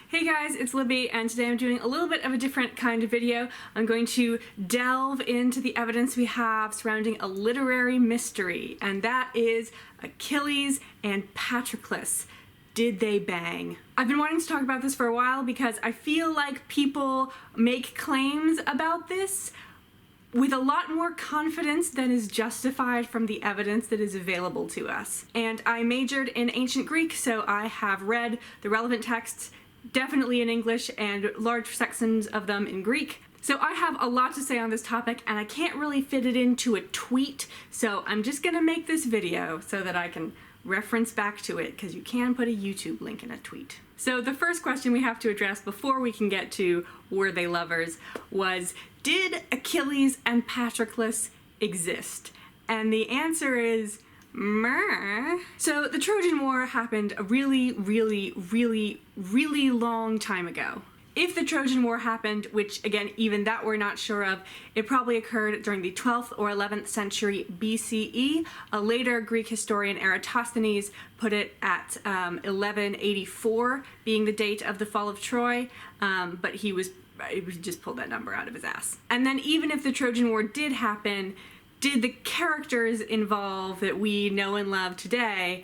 Hey guys, it's Libby, and today I'm doing a little bit of a different kind of video. I'm going to delve into the evidence we have surrounding a literary mystery, and that is Achilles and Patroclus. Did they bang? I've been wanting to talk about this for a while because I feel like people make claims about this with a lot more confidence than is justified from the evidence that is available to us. And I majored in ancient Greek, so I have read the relevant texts, definitely in English, and large sections of them in Greek. So I have a lot to say on this topic, and I can't really fit it into a tweet, so I'm just gonna make this video so that I can reference back to it, because you can put a YouTube link in a tweet. So the first question we have to address before we can get to were they lovers was, did Achilles and Patroclus exist? And the answer is meh. So the Trojan War happened a really long time ago. If the Trojan War happened, which again, even that we're not sure of, it probably occurred during the 12th or 11th century BCE. A later Greek historian, Eratosthenes, put it at 1184 being the date of the fall of Troy, but he just pulled that number out of his ass. And then even if the Trojan War did happen, did the characters involved that we know and love today,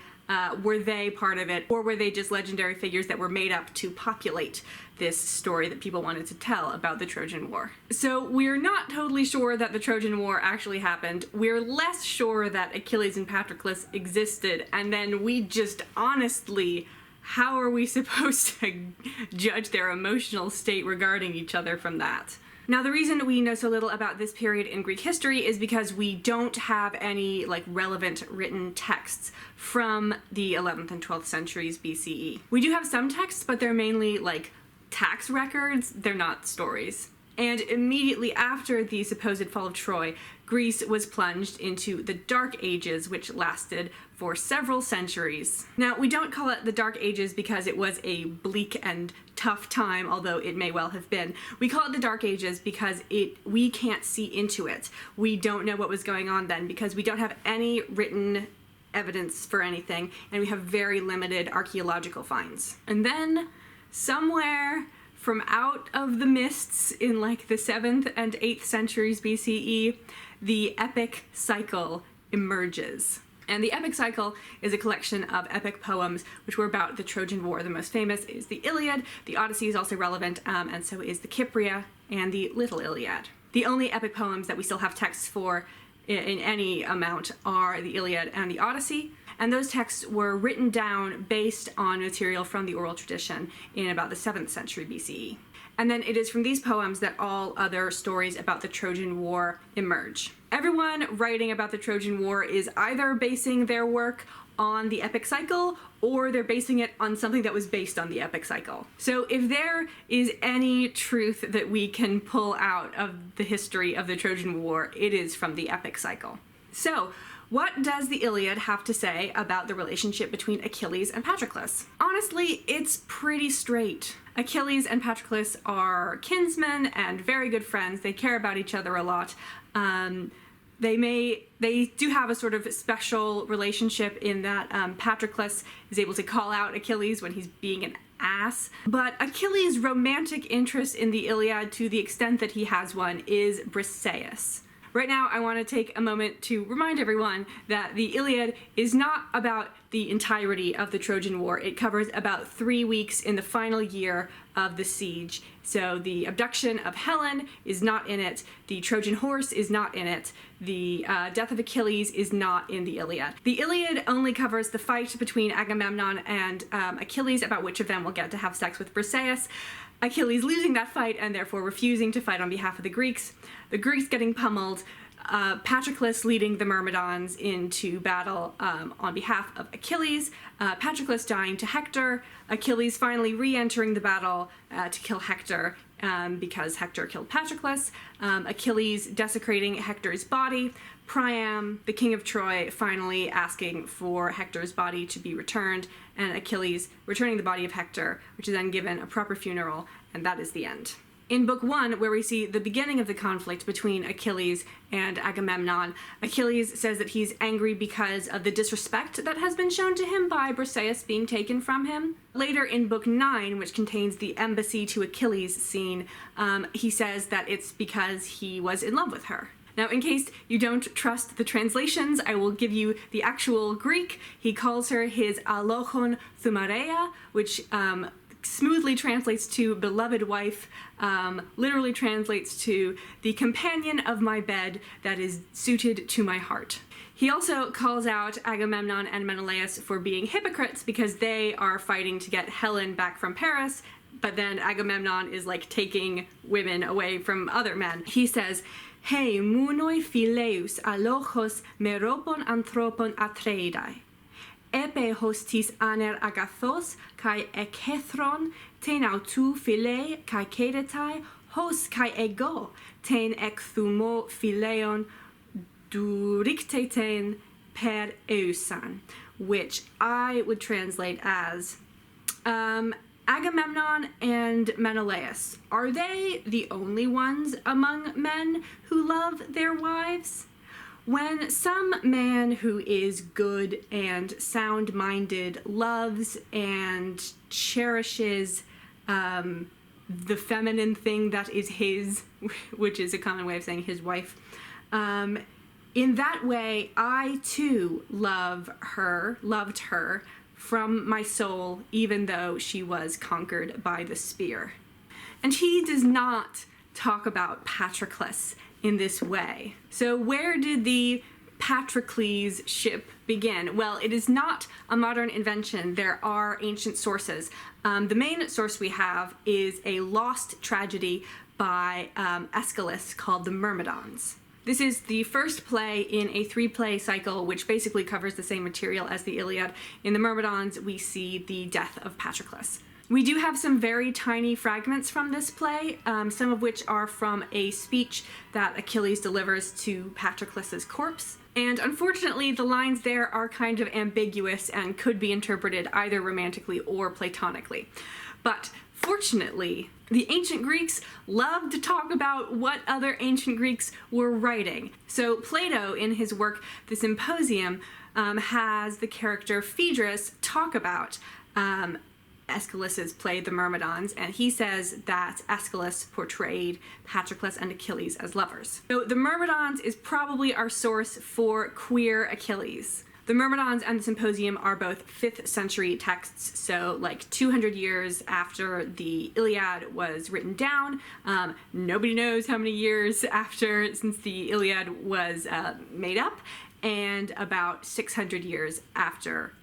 were they part of it, or were they just legendary figures that were made up to populate this story that people wanted to tell about the Trojan War? So we're not totally sure that the Trojan War actually happened. We're less sure that Achilles and Patroclus existed, and then we just honestly, how are we supposed to judge their emotional state regarding each other from that? Now, the reason we know so little about this period in Greek history is because we don't have any relevant written texts from the 11th and 12th centuries BCE. We do have some texts, but they're mainly tax records. They're not stories. And immediately after the supposed fall of Troy, Greece was plunged into the Dark Ages, which lasted for several centuries. Now, we don't call it the Dark Ages because it was a bleak and tough time, although it may well have been. We call it the Dark Ages because we can't see into it. We don't know what was going on then because we don't have any written evidence for anything, and we have very limited archaeological finds. And then, somewhere from out of the mists in the 7th and 8th centuries BCE, the epic cycle emerges. And the epic cycle is a collection of epic poems which were about the Trojan War. The most famous is the Iliad. The Odyssey is also relevant, and so is the Kypria and the Little Iliad. The only epic poems that we still have texts for in any amount are the Iliad and the Odyssey, and those texts were written down based on material from the oral tradition in about the 7th century BCE. And then it is from these poems that all other stories about the Trojan War emerge. Everyone writing about the Trojan War is either basing their work on the epic cycle, or they're basing it on something that was based on the epic cycle. So if there is any truth that we can pull out of the history of the Trojan War, it is from the epic cycle. So, what does the Iliad have to say about the relationship between Achilles and Patroclus? Honestly, it's pretty straight. Achilles and Patroclus are kinsmen and very good friends. They care about each other a lot. They do have a sort of special relationship in that Patroclus is able to call out Achilles when he's being an ass. But Achilles' romantic interest in the Iliad, to the extent that he has one, is Briseis. Right now, I want to take a moment to remind everyone that the Iliad is not about the entirety of the Trojan War. It covers about 3 weeks in the final year of the siege. So the abduction of Helen is not in it. The Trojan horse is not in it. The death of Achilles is not in the Iliad. The Iliad only covers the fight between Agamemnon and Achilles, about which of them will get to have sex with Briseis. Achilles losing that fight and therefore refusing to fight on behalf of the Greeks getting pummeled, Patroclus leading the Myrmidons into battle on behalf of Achilles, Patroclus dying to Hector, Achilles finally re-entering the battle to kill Hector because Hector killed Patroclus, Achilles desecrating Hector's body, Priam, the king of Troy, finally asking for Hector's body to be returned, and Achilles returning the body of Hector, which is then given a proper funeral, and that is the end. In Book 1, where we see the beginning of the conflict between Achilles and Agamemnon, Achilles says that he's angry because of the disrespect that has been shown to him by Briseis being taken from him. Later in Book 9, which contains the embassy to Achilles scene, he says that it's because he was in love with her. Now, in case you don't trust the translations, I will give you the actual Greek. He calls her his alochon thumareia, which smoothly translates to beloved wife, literally translates to the companion of my bed that is suited to my heart. He also calls out Agamemnon and Menelaus for being hypocrites because they are fighting to get Helen back from Paris, but then Agamemnon is like taking women away from other men. He says, Hei munoi phileus alochos meropon anthropon atreidai. Epe hostis aner agathos kai ekethron ten autu phile kai kedetai hos kai ego ten ekthumo phileon durikteten per eusan, which I would translate as Agamemnon and Menelaus, are they the only ones among men who love their wives? When some man who is good and sound-minded loves and cherishes the feminine thing that is his, which is a common way of saying his wife, in that way, I too loved her from my soul, even though she was conquered by the spear. And he does not talk about Patroclus in this way. So where did the Patroclus ship begin? Well, it is not a modern invention. There are ancient sources. The main source we have is a lost tragedy by Aeschylus called the Myrmidons. This is the first play in a 3-play cycle, which basically covers the same material as the Iliad. In the Myrmidons, we see the death of Patroclus. We do have some very tiny fragments from this play, some of which are from a speech that Achilles delivers to Patroclus's corpse. And unfortunately, the lines there are kind of ambiguous and could be interpreted either romantically or platonically. But fortunately, the ancient Greeks loved to talk about what other ancient Greeks were writing. So Plato, in his work, the Symposium, has the character Phaedrus talk about Aeschylus's play, The Myrmidons, and he says that Aeschylus portrayed Patroclus and Achilles as lovers. So the Myrmidons is probably our source for queer Achilles. The Myrmidons and the Symposium are both 5th century texts, so like 200 years after the Iliad was written down. Nobody knows how many years after since the Iliad was made up, and about 600 years after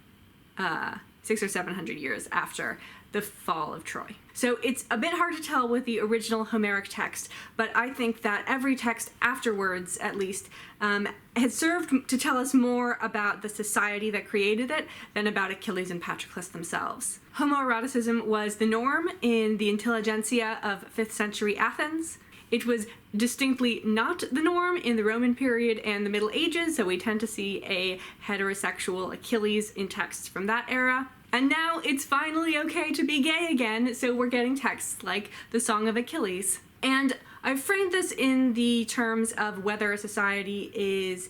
600 or 700 years after the fall of Troy. So it's a bit hard to tell with the original Homeric text, but I think that every text afterwards, at least, has served to tell us more about the society that created it than about Achilles and Patroclus themselves. Homoeroticism was the norm in the intelligentsia of 5th century Athens. It was distinctly not the norm in the Roman period and the Middle Ages, so we tend to see a heterosexual Achilles in texts from that era. And now it's finally okay to be gay again, so we're getting texts like the Song of Achilles. And I've framed this in the terms of whether a society is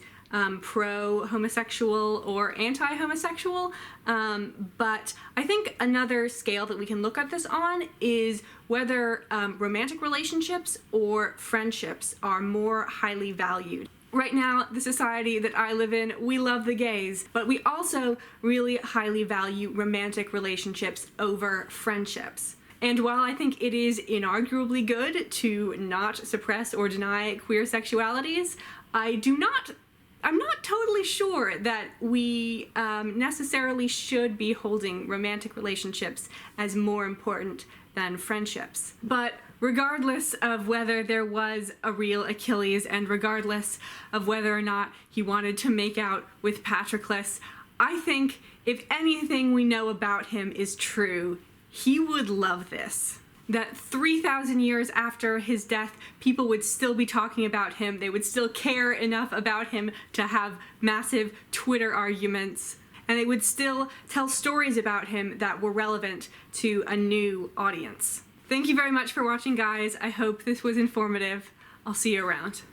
pro-homosexual or anti-homosexual, but I think another scale that we can look at this on is whether romantic relationships or friendships are more highly valued. Right now, the society that I live in, we love the gays, but we also really highly value romantic relationships over friendships. And while I think it is inarguably good to not suppress or deny queer sexualities, I'm not totally sure that we necessarily should be holding romantic relationships as more important than friendships. But regardless of whether there was a real Achilles and regardless of whether or not he wanted to make out with Patroclus, I think if anything we know about him is true, he would love this. That 3,000 years after his death, people would still be talking about him. They would still care enough about him to have massive Twitter arguments. And they would still tell stories about him that were relevant to a new audience. Thank you very much for watching, guys. I hope this was informative. I'll see you around.